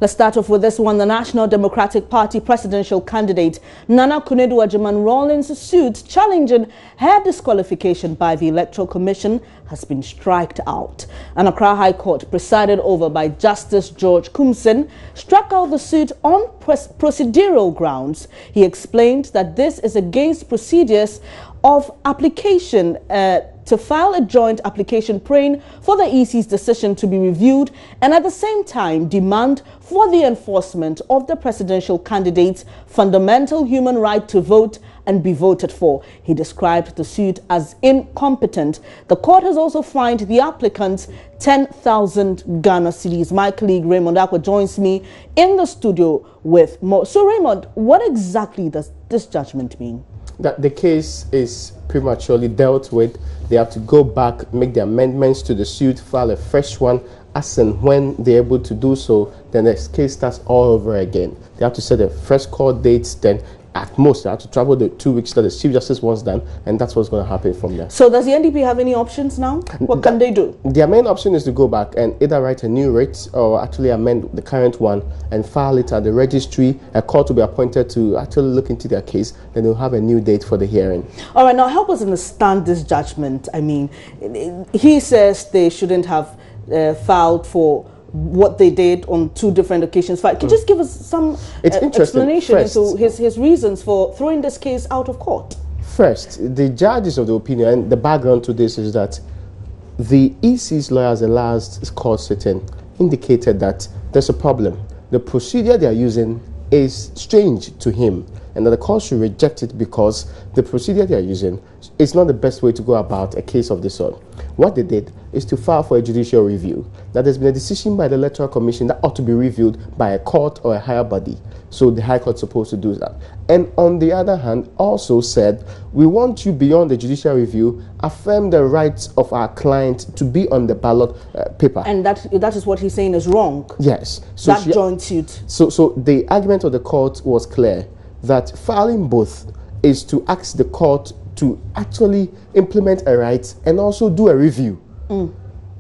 Let's start off with this one. The National Democratic Party presidential candidate Nana Konadu suit challenging her disqualification by the Electoral Commission has been striked out. An Accra High Court, presided over by Justice George Kumsin, struck out the suit on procedural grounds. He explained that this is against procedures of application to file a joint application praying for the EC's decision to be reviewed and at the same time demand for the enforcement of the presidential candidate's fundamental human right to vote and be voted for. He described the suit as incompetent. The court has also fined the applicants 10,000 Ghana cedis. My colleague Raymond Akwa joins me in the studio with more. So Raymond, what exactly does this judgment mean? That the case is prematurely dealt with. They have to go back, make the amendments to the suit, file a fresh one, as and when they're able to do so, then the case starts all over again. They have to set a fresh court date, then at most they have to travel the 2 weeks that the Chief Justice wants done, and that's what's going to happen from there. So does the NDP have any options now? What can they do? Their main option is to go back and either write a new writ or actually amend the current one and file it at the registry. A court will be appointed to actually look into their case, then they'll have a new date for the hearing. All right, now help us understand this judgment. I mean, he says they shouldn't have filed for what they did on 2 different occasions. Can you just give us some explanation into his reasons for throwing this case out of court? First, the judges of the opinion, and the background to this is that the EC's lawyers, the last court sitting, indicated that there's a problem. The procedure they are using is strange to him, and that the court should reject it because the procedure they are using is not the best way to go about a case of this sort. What they did is to file for a judicial review. That there's been a decision by the Electoral Commission that ought to be reviewed by a court or a higher body. So the High Court is supposed to do that. And on the other hand, also said, we want you beyond the judicial review, affirm the rights of our client to be on the ballot paper. And that is what he's saying is wrong. Yes. So that joint suit. So the argument of the court was clear that filing both is to ask the court to actually implement a right and also do a review,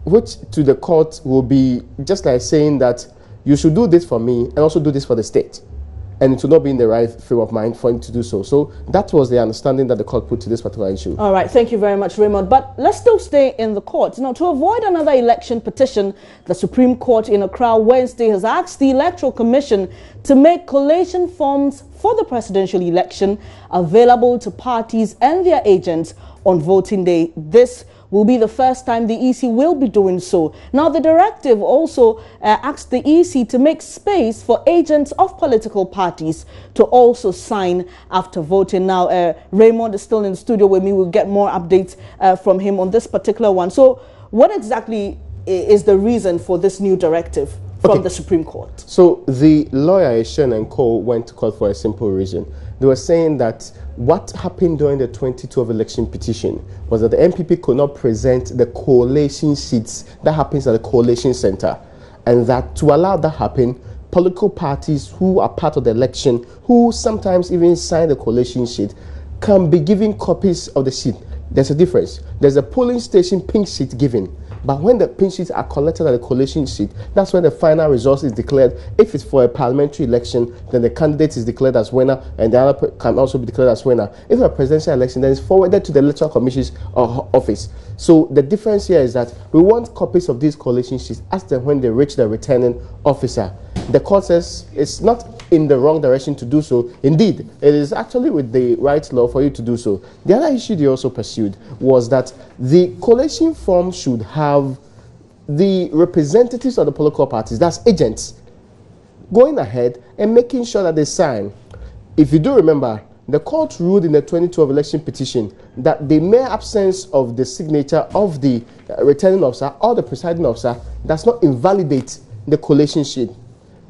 which to the court will be just like saying that you should do this for me and also do this for the state. And it will not be in the right frame of mind for him to do so. So that was the understanding that the court put to this particular issue. All right, thank you very much, Raymond. But let's still stay in the court. Now, to avoid another election petition, the Supreme Court in Accra Wednesday has asked the Electoral Commission to make collation forms for the presidential election available to parties and their agents on voting day. This will be the first time the EC will be doing so. Now, the directive also asked the EC to make space for agents of political parties to also sign after voting. Now, Raymond is still in the studio with me. We'll get more updates from him on this particular one. So what exactly is the reason for this new directive from the Supreme Court? So the lawyer, Eshen and Co., went to court for a simple reason. They were saying that what happened during the 2012 election petition was that the NPP could not present the collation sheets that happens at the collation center, and that to allow that happen, political parties who are part of the election, who sometimes even sign the collation sheet, can be given copies of the sheet. There's a difference. There's a polling station pink sheet given, but when the pink sheets are collected at the collation sheet, that's when the final result is declared. If it's for a parliamentary election, then the candidate is declared as winner, and the other can also be declared as winner. If it's a presidential election, then it's forwarded to the Electoral Commission's office. So the difference here is that we want copies of these collation sheets as to when they reach the returning officer. The court says it's not in the wrong direction to do so. Indeed, it is actually with the right law for you to do so. The other issue they also pursued was that the collation form should have the representatives of the political parties, that's agents, going ahead and making sure that they sign. If you do remember, the court ruled in the 2012 election petition that the mere absence of the signature of the returning officer or the presiding officer does not invalidate the collation sheet.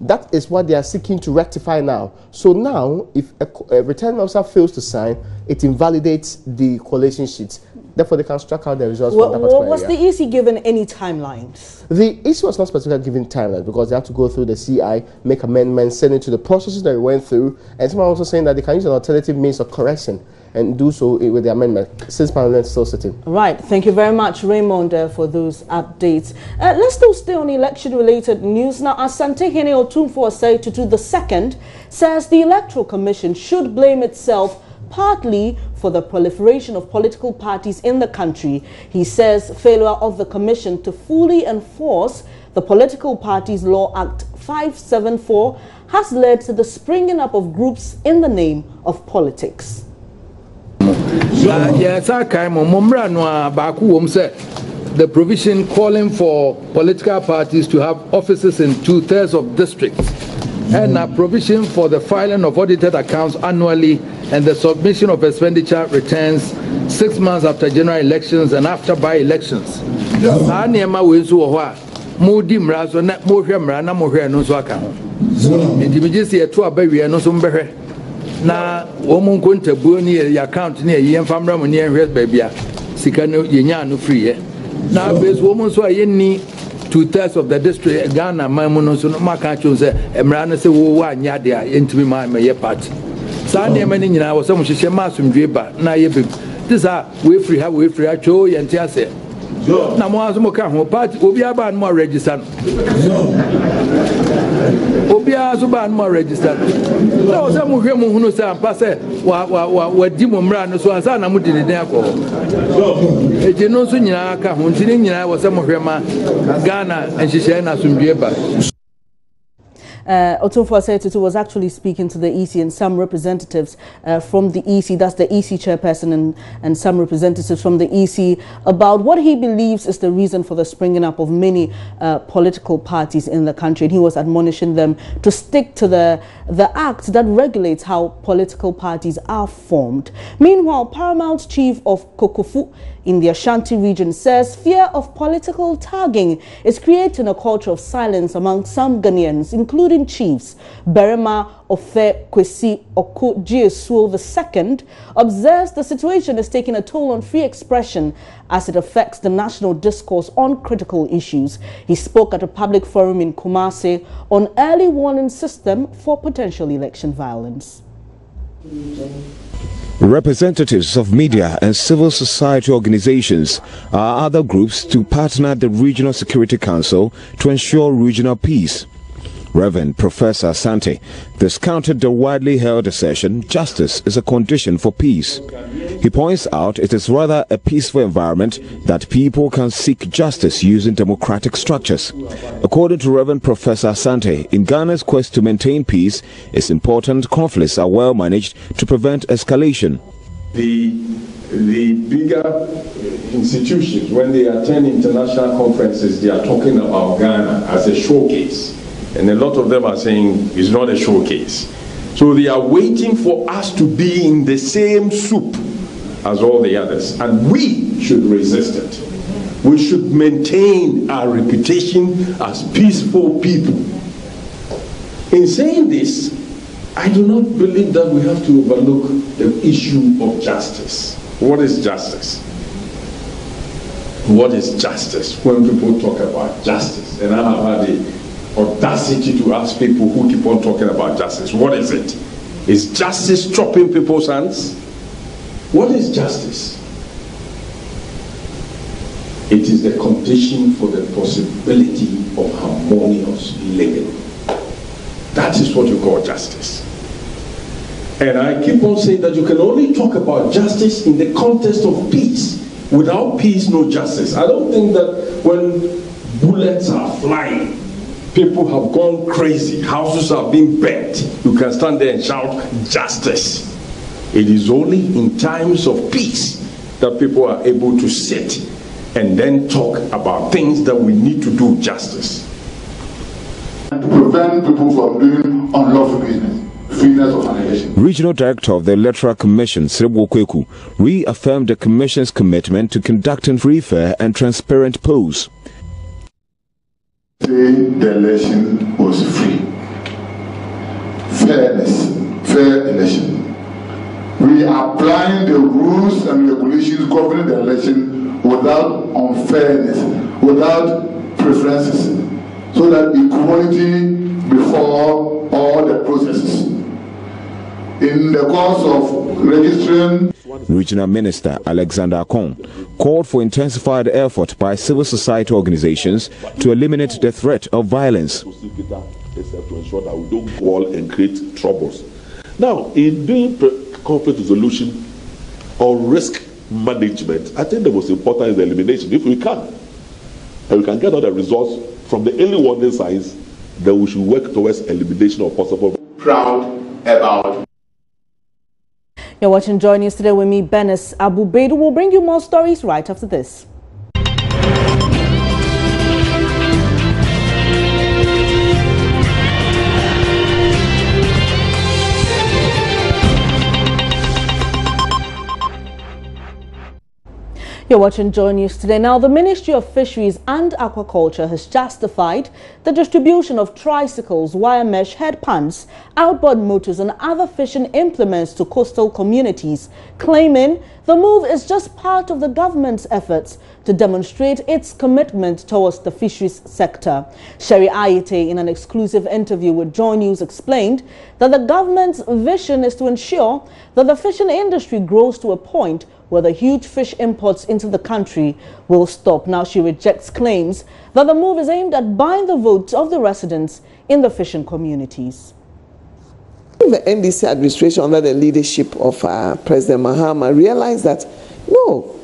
That is what they are seeking to rectify now. So now, if a returning officer fails to sign, it invalidates the collation sheet. Therefore, they can strike out the results from that particular area. Was the EC given any timelines? The EC was not specifically given timelines because they have to go through the CI, make amendments, send it to the processes that we went through, and someone also saying that they can use an alternative means of correction. and do so with the amendment, since Parliament is still sitting. Right. Thank you very much, Raymond, for those updates. Let's still stay on election-related news. Now, Asante Hene Otumfuo Osei Tutu II says the Electoral Commission should blame itself partly for the proliferation of political parties in the country. He says failure of the Commission to fully enforce the Political Parties Law Act 574 has led to the springing up of groups in the name of politics. The provision calling for political parties to have offices in 2/3 of districts, and a provision for the filing of audited accounts annually and the submission of expenditure returns 6 months after general elections and after by-elections. Modi mrazo na mohwe mra na mohwe no so aka ho intimidisi eto abawie no so mbehwe na wo mu nkontabuo ni account ni ye mfamra mu ni ehwe baabia sika no yenya no free na base wo mu so ayenni 2/3 of the district Ghana mamu no so no maka chon se emra no se wo anya de a entimi ma ye party sa na ema ni nyina wo se mu hihye masumdwe ba na ye be this are we free have we free acho ye ntia se na mo aso mo ka ho party obi aba no register obi aso ba no register na o se mo hwe mo hunu se ampa se wa di mo mra no so asa na mo di ne den akọ eje no so nyina ka ho ntini nyina wo se mo hwe ma Ghana enhihye na asumdue ba. Otumfuo Osei Tutu was actually speaking to the EC and some representatives from the EC, that's the EC chairperson and some representatives from the EC, about what he believes is the reason for the springing up of many political parties in the country. And he was admonishing them to stick to the act that regulates how political parties are formed. Meanwhile, Paramount Chief of Kokofu in the Ashanti region says fear of political tagging is creating a culture of silence among some Ghanaians, including chiefs. Berema Ofe Kwesi Oko Jiesuo II observes the situation is taking a toll on free expression as it affects the national discourse on critical issues. He spoke at a public forum in Kumasi on early warning system for potential election violence. Representatives of media and civil society organizations are other groups to partner at the Regional Security Council to ensure regional peace. Reverend Professor Asante discounted the widely held assertion justice is a condition for peace. He points out it is rather a peaceful environment that people can seek justice using democratic structures. According to Reverend Professor Asante, in Ghana's quest to maintain peace, it's important conflicts are well managed to prevent escalation. The bigger institutions, when they attend international conferences, they are talking about Ghana as a showcase. And a lot of them are saying it's not a showcase. So they are waiting for us to be in the same soup as all the others. And we should resist it. We should maintain our reputation as peaceful people. In saying this, I do not believe that we have to overlook the issue of justice. What is justice? What is justice? When people talk about justice, and I have had the audacity to ask people who keep on talking about justice, what is it? Is justice chopping people's hands? What is justice? It is the condition for the possibility of harmonious living. That is what you call justice. And I keep on saying that you can only talk about justice in the context of peace. Without peace, no justice. I don't think that when bullets are flying, people have gone crazy, houses are being burnt, you can stand there and shout justice. It is only in times of peace that people are able to sit and then talk about things that we need to do justice. And to prevent people from doing unlawful business. Regional Director of the Electoral Commission, Srebo Kweku, reaffirmed the Commission's commitment to conducting free, fair and transparent polls. The election was free. Fairness, fair election. We are applying the rules and regulations governing the election without unfairness, without preferences, so that equality before all the processes. In the course of registering. Regional Minister Alexander Akon called for intensified effort by civil society organizations to eliminate the threat of violence. To ensure that we don't go and create troubles. Now, in doing conflict resolution or risk management, I think the most important is the elimination. If we can, and we can get all the results from the early warning signs, then we should work towards elimination of possible. Proud about. You're watching Joy News today with me, Benes Abu Baidu. We'll bring you more stories right after this. You're watching Joy News today. Now, the Ministry of Fisheries and Aquaculture has justified the distribution of tricycles, wire mesh headpans, outboard motors and other fishing implements to coastal communities, claiming the move is just part of the government's efforts to demonstrate its commitment towards the fisheries sector. Sherry Ayete, in an exclusive interview with Joy News, explained that the government's vision is to ensure that the fishing industry grows to a point where the huge fish imports into the country will stop. Now, she rejects claims that the move is aimed at buying the votes of the residents in the fishing communities. The NDC administration, under the leadership of President Mahama, realized that no,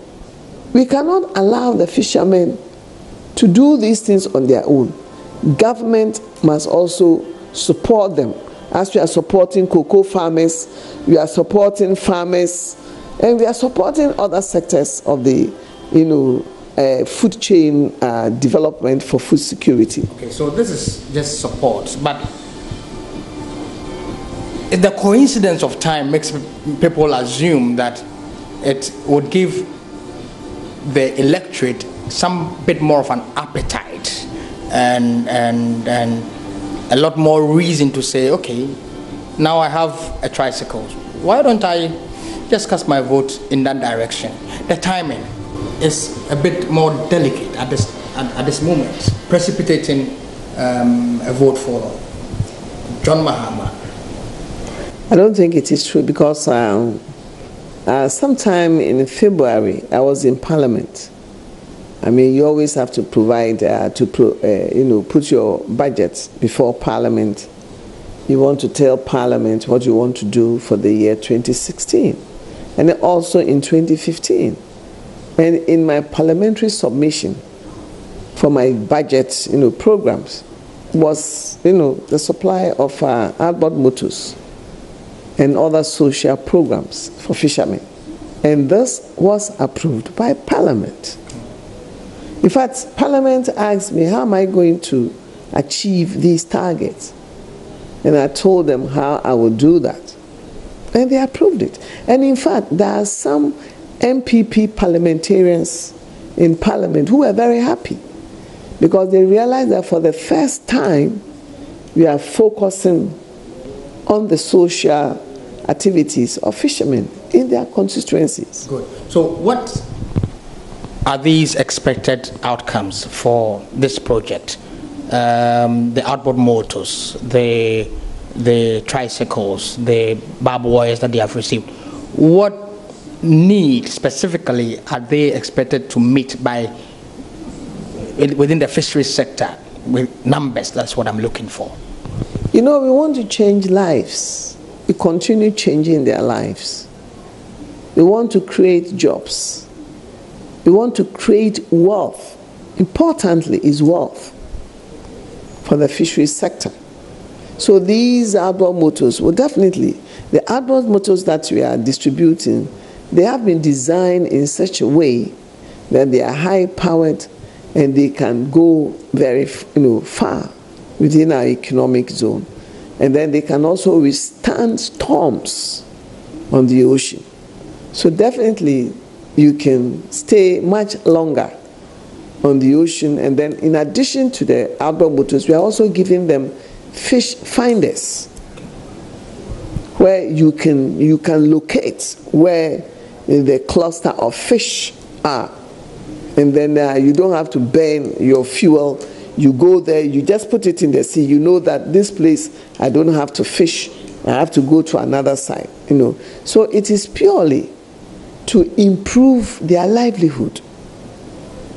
we cannot allow the fishermen to do these things on their own. Government must also support them. As we are supporting cocoa farmers, we are supporting farmers, and we are supporting other sectors of the, food chain development for food security. Okay, so this is just support, but the coincidence of time makes people assume that it would give the electorate some bit more of an appetite and a lot more reason to say, okay, now I have a tricycle. Why don't I just cast my vote in that direction? The timing is a bit more delicate at this moment, precipitating a vote for John Mahama. I don't think it is true, because sometime in February I was in Parliament. I mean, you always have to provide put your budget before Parliament. You want to tell Parliament what you want to do for the year 2016, and also in 2015. And in my parliamentary submission for my budget, programs, was the supply of outboard motors and other social programs for fishermen. And this was approved by Parliament. In fact, Parliament asked me, how am I going to achieve these targets? And I told them how I would do that. And they approved it. And in fact, there are some NPP parliamentarians in Parliament who were very happy, because they realized that for the first time, we are focusing on the social activities of fishermen in their constituencies. Good. So what are these expected outcomes for this project? The outboard motors, the tricycles, the barbed wires that they have received. What need specifically are they expected to meet within the fisheries sector with numbers? That's what I'm looking for. We want to change lives. We continue changing their lives. We want to create jobs. We want to create wealth. Importantly is wealth for the fisheries sector. So these outboard motors, well, definitely, the outboard motors that we are distributing, they have been designed in such a way that they are high-powered and they can go very far within our economic zone. And then they can also withstand storms on the ocean. So definitely you can stay much longer on the ocean. And then in addition to the outboard motors, we are also giving them fish finders, where you can locate where the cluster of fish are. And then you don't have to burn your fuel. You go there, you just put it in the sea. You know that this place, I don't have to fish I have to go to another site, you know. So it is purely to improve their livelihood,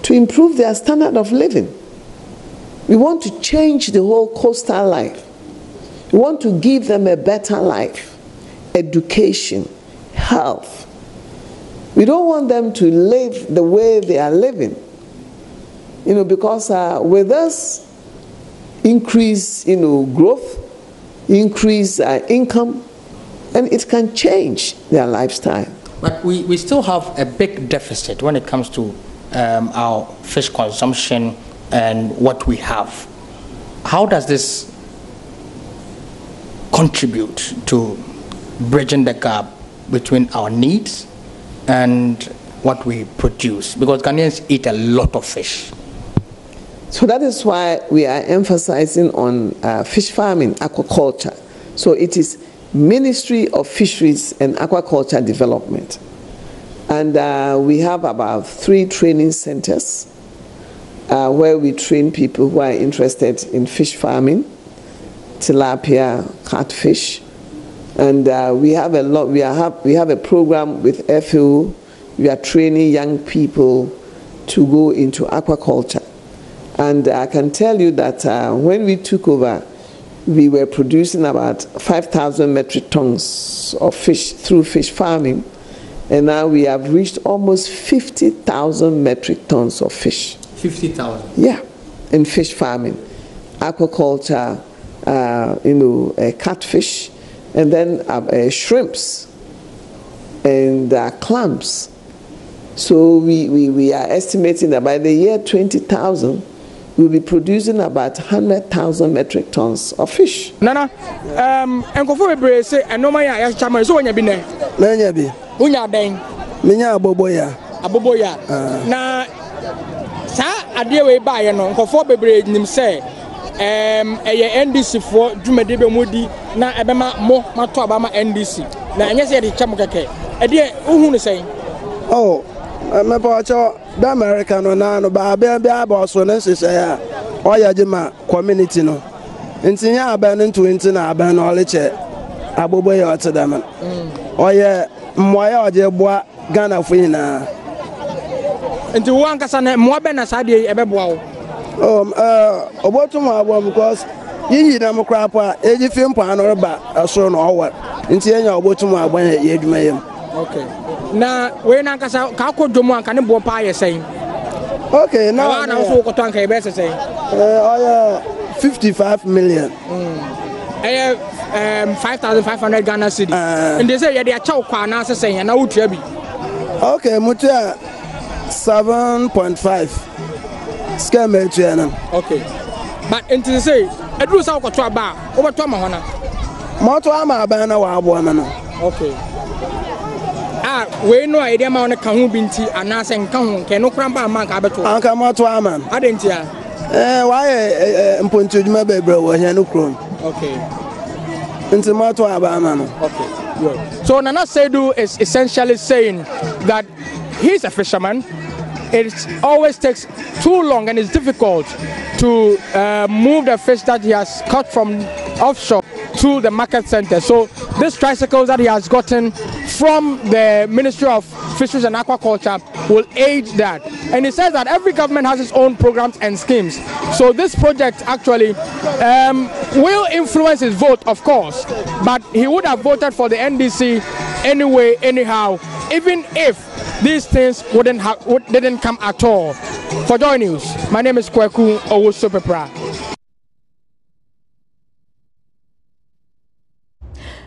to improve their standard of living. We want to change the whole coastal life. We want to give them a better life, education, health. We don't want them to live the way they are living, you know, because with us, increase, you know, growth, increase income, and it can change their lifestyle. But we still have a big deficit when it comes to our fish consumption and what we have. How does this contribute to bridging the gap between our needs and what we produce? Because Ghanaians eat a lot of fish. So that is why we are emphasizing on fish farming, aquaculture. So it is Ministry of Fisheries and Aquaculture Development. And we have about 3 training centers where we train people who are interested in fish farming, tilapia, catfish. And we have a lot. We have a program with FAO. We are training young people to go into aquaculture. And I can tell you that when we took over, we were producing about 5,000 metric tons of fish through fish farming. And now we have reached almost 50,000 metric tons of fish. 50,000? Yeah, in fish farming. Aquaculture, you know, catfish, and then shrimps and clams. So we are estimating that by the year 20,000, we'll be producing about 100,000 metric tons of fish. Nana, enkofo bebre say enoma ya chama so wonya bi ne. Nanya bi. Wonya den. Menya aboboya. Aboboya. Na sa ade we ba ye no enkofo bebre nim say eye NDC fo dwumade be modi na ebema mo mato abama NDC. Na enye say de cham keke. E de uhu ne say. Oh, me pa cho the American no ba be aba so na sese ya. Oya jema community no. Nti ya aba no 20 na aba no oleche aboboya otedam. Oya mmoya oje boa Ghana fo ina. Nti wo ankasa na mmoa be na sade ebeboa wo. Obotum abo because yiyi na mkrapa eji fimpo anoro ba asoro no owa. Nti enya obotum abo ye adwuma yem. Okay. Na we na ankasa ka kodomu anka ne bo pa ye sen. Okay, now na so koto anka e be sen. 55 million. 5,500 Ghana cedis. And they say, yeah, they are chow kwa na se say na utua bi. Okay, mutia 7.5. Scam etua na. Okay. But into say, edru sa ko to aba, o to ma hona. Moto ama aba na wa abo na. Okay. We no idea ma on ka hu binti anase nka hu ke no kramba ma nka abeto. Anka moto ama. Adentia. Why mponti odwuma bebre wo hia no krom. Okay. Okay, good. So Nana Seidu is essentially saying that he's a fisherman. It always takes too long and it's difficult to move the fish that he has caught from offshore to the market center. So these tricycles that he has gotten from the Ministry of Fisheries and Aquaculture will aid that. And he says that every government has its own programs and schemes. So this project actually will influence his vote, of course, but he would have voted for the NDC anyway, anyhow, even if these things didn't come at all. For Joy News, my name is Kweku Owusu-Pepra.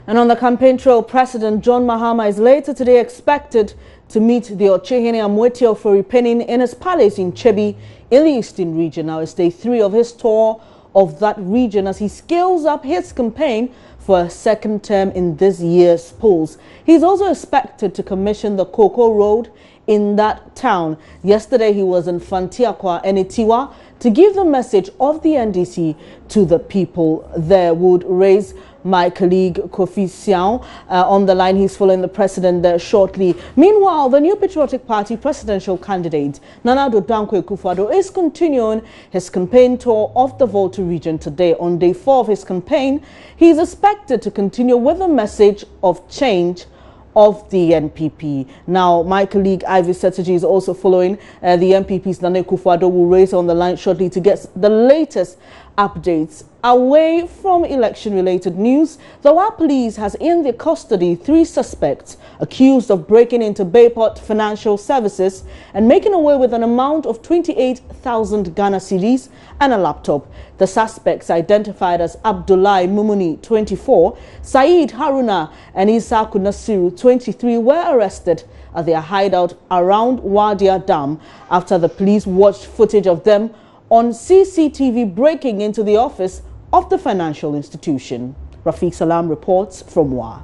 And on the campaign trail, President John Mahama is later today expected to meet the Ochehene Amwetio Foripenin in his palace in Chebi in the Eastern region. Now it's day 3 of his tour of that region as he scales up his campaign for a second term in this year's polls. He's also expected to commission the Cocoa Road in that town. Yesterday he was in Fantiakwa and Itiwa to give the message of the NDC to the people. There would raise my colleague Kofi Siao on the line. He's following the president there shortly. Meanwhile, the New Patriotic Party presidential candidate Konadu Akufo-Addo is continuing his campaign tour of the Volta region today. On day 4 of his campaign, he is expected to continue with the message of change of the NPP. Now, my colleague Ivy Setiji is also following the NPP's Nana Akufo-Addo will raise on the line shortly to get the latest updates. Away from election-related news, the Wa police has in their custody 3 suspects accused of breaking into Bayport Financial Services and making away with an amount of 28,000 Ghana cedis and a laptop. The suspects, identified as Abdullahi Mumuni, 24, Saeed Haruna and Isaku Nasiru, 23, were arrested at their hideout around Wadia Dam after the police watched footage of them on CCTV breaking into the office of the financial institution. Rafiq Salam reports from Wa.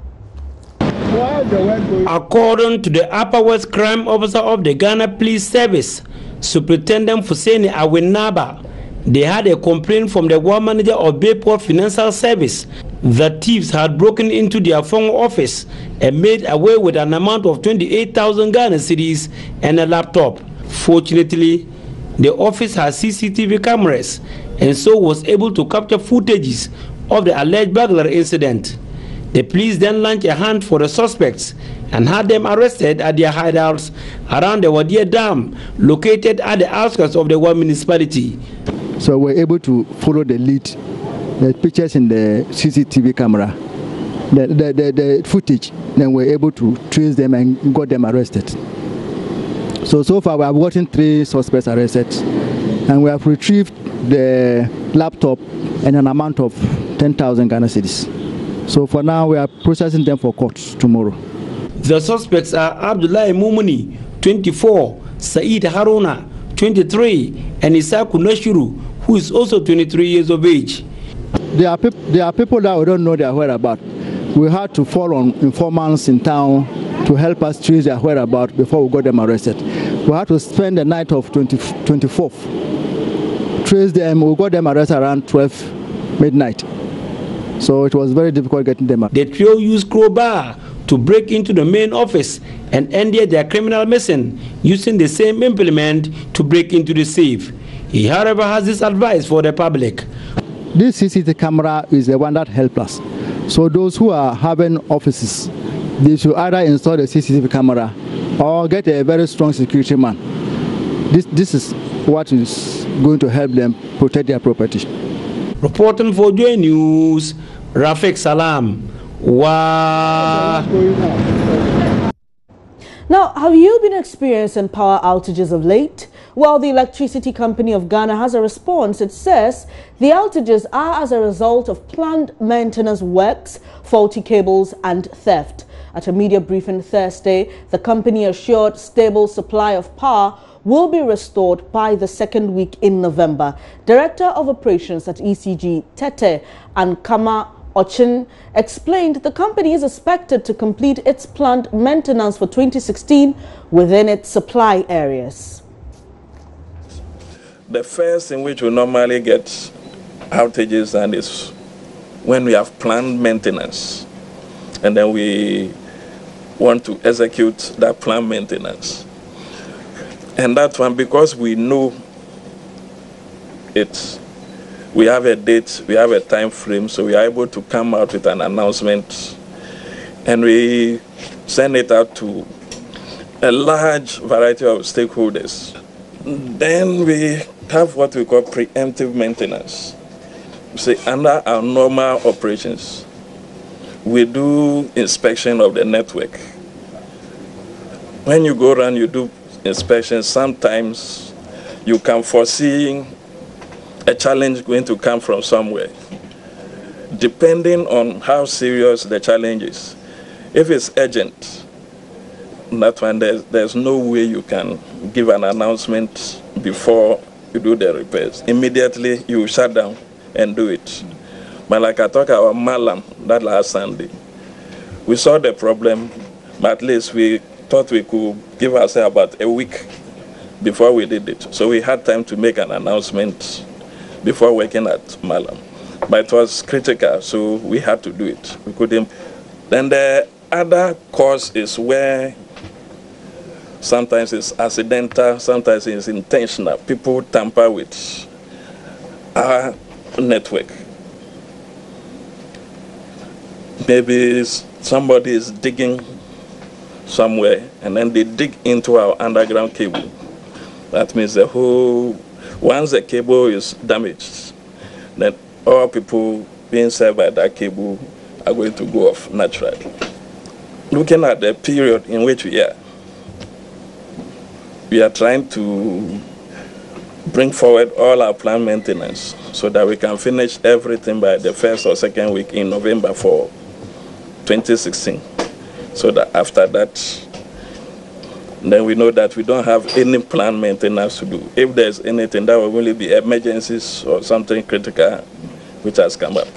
According to the Upper West Crime Officer of the Ghana Police Service, Superintendent Fuseni Awinaba, they had a complaint from the War Manager of Bayport Financial Service that thieves had broken into their phone office and made away with an amount of 28,000 Ghana cedis and a laptop. Fortunately, the office has CCTV cameras and so was able to capture footages of the alleged burglary incident. The police then launched a hunt for the suspects and had them arrested at their hideouts around the Wadia Dam, located at the outskirts of the Wa municipality. So we're able to follow the lead, the pictures in the CCTV camera, the footage, then we're able to trace them and got them arrested. So far we have gotten 3 suspects arrested and we have retrieved the laptop and an amount of 10,000 Ghana cedis. So for now we are processing them for court tomorrow. The suspects are Abdullahi Mumuni, 24, Saeed Haruna, 23, and Isaku Nasiru, who is also 23 years of age. There are people that we don't know their whereabouts. We had to fall on informants in town to help us trace their whereabouts before we got them arrested. We had to spend the night of 24th, trace them. We got them arrested around 12 midnight. So it was very difficult getting them out. The trio used crowbar to break into the main office and ended their criminal mission using the same implement to break into the safe. He, however, has this advice for the public. This CCTV camera is the one that helps us. So those who are having offices, they should either install the CCTV camera or get a very strong security man. This is what is going to help them protect their property. Reporting for Joy News, Rafiq Salam. Wow. Now, have you been experiencing power outages of late? Well, the Electricity Company of Ghana has a response. It says the outages are as a result of planned maintenance works, faulty cables and theft. At a media briefing Thursday, the company assured stable supply of power will be restored by the 2nd week in November. Director of Operations at ECG, Tete and Kama Ochin, explained the company is expected to complete its planned maintenance for 2016 within its supply areas. The first in which we normally get outages and is when we have planned maintenance and then we want to execute that planned maintenance. And that one, because we know it, we have a date, we have a time frame, so we are able to come out with an announcement and we send it out to a large variety of stakeholders. Then we have what we call preemptive maintenance. So under our normal operations, we do inspection of the network. When you go around, you do inspections. Sometimes you can foresee a challenge going to come from somewhere, depending on how serious the challenge is. If it's urgent, that one there's no way you can give an announcement before you do the repairs. Immediately you shut down and do it. But like I talked about Malam that last Sunday, we saw the problem, but at least we thought we could give ourselves about a week before we did it. So we had time to make an announcement before working at Malam. But it was critical, so we had to do it. We couldn't. Then the other cause is where sometimes it's accidental, sometimes it's intentional. People tamper with our network. Maybe somebody is digging somewhere and then they dig into our underground cable. That means once the cable is damaged, then all people being served by that cable are going to go off naturally. Looking at the period in which we are trying to bring forward all our planned maintenance so that we can finish everything by the first or second week in November for 2016. So that after that, then we know that we don't have any planned maintenance to do. If there's anything, that will only be emergencies or something critical which has come up.